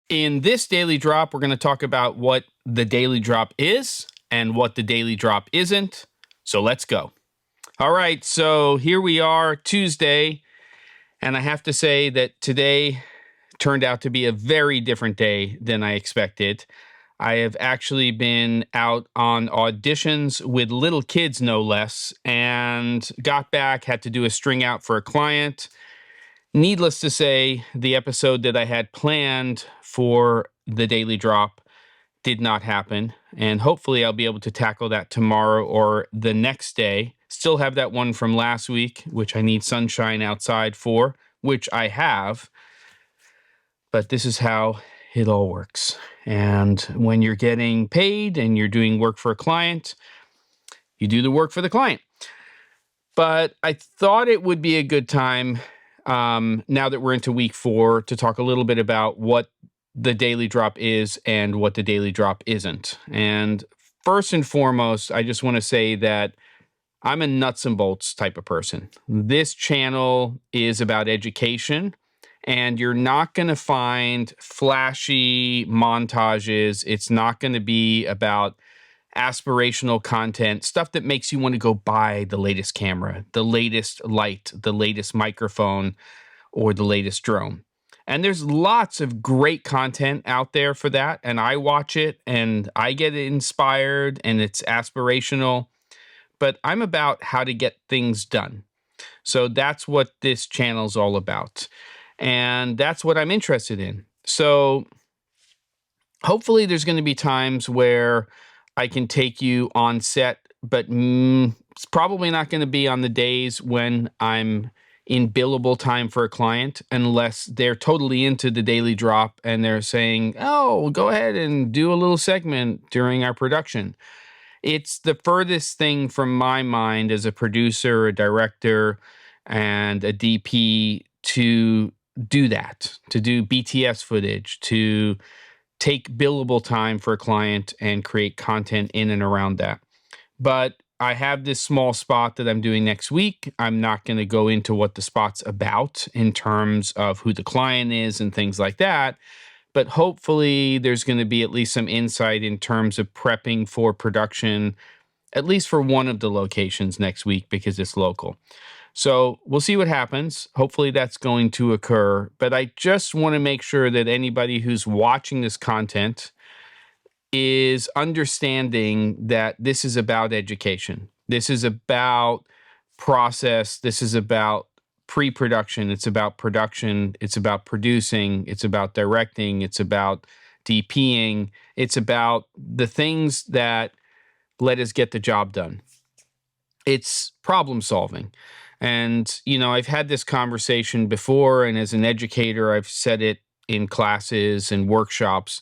In this daily drop, we're going to talk about what the daily drop is and what the daily drop isn't. So let's go. All right, so here we are, Tuesday, and I have to say that today turned out to be a very different day than I expected. I have actually been out on auditions with little kids, no less, and got back, had to do a string out for a client. Needless to say, the episode that I had planned for the daily drop did not happen, and hopefully I'll be able to tackle that tomorrow or the next day. Still have that one from last week, which I need sunshine outside for, which I have, but this is how it all works. And when you're getting paid and you're doing work for a client, you do the work for the client. But I thought it would be a good time, now that we're into week 4, to talk a little bit about what the daily drop is and what the daily drop isn't. And first and foremost, I just want to say that I'm a nuts and bolts type of person. This channel is about education, and you're not going to find flashy montages. It's not going to be about aspirational content, stuff that makes you want to go buy the latest camera, the latest light, the latest microphone, or the latest drone. And there's lots of great content out there for that, and I watch it and I get inspired and it's aspirational, but I'm about how to get things done. So that's what this channel is all about, and that's what I'm interested in. So hopefully there's going to be times where I can take you on set, but it's probably not going to be on the days when I'm in billable time for a client, unless they're totally into the daily drop and they're saying, oh, go ahead and do a little segment during our production. It's the furthest thing from my mind as a producer, a director, and a DP to do that, to do BTS footage, to take billable time for a client and create content in and around that. But I have this small spot that I'm doing next week. I'm not going to go into what the spot's about in terms of who the client is and things like that. But hopefully there's going to be at least some insight in terms of prepping for production, at least for one of the locations next week, because it's local. So we'll see what happens. Hopefully that's going to occur. But I just want to make sure that anybody who's watching this content is understanding that this is about education. This is about process. This is about pre-production. It's about production. It's about producing. It's about directing. It's about DPing. It's about the things that let us get the job done. It's problem solving. And, you know, I've had this conversation before, and as an educator, I've said it in classes and workshops,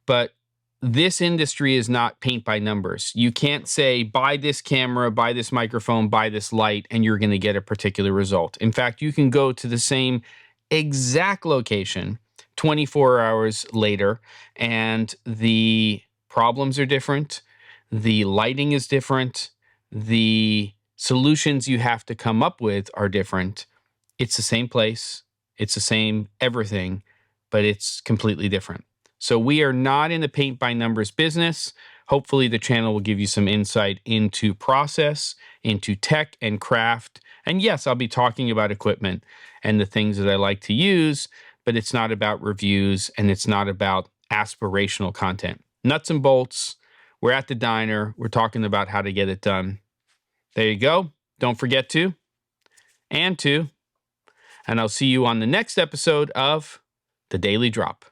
but this industry is not paint by numbers. You can't say, buy this camera, buy this microphone, buy this light, and you're going to get a particular result. In fact, you can go to the same exact location 24 hours later, and the problems are different, the lighting is different, the solutions you have to come up with are different. It's the same place, it's the same everything, but it's completely different. So we are not in the paint by numbers business. Hopefully the channel will give you some insight into process, into tech and craft. And yes, I'll be talking about equipment and the things that I like to use, but it's not about reviews and it's not about aspirational content. Nuts and bolts. We're at the diner. We're talking about how to get it done. There you go. Don't forget to, and I'll see you on the next episode of The Daily Drop.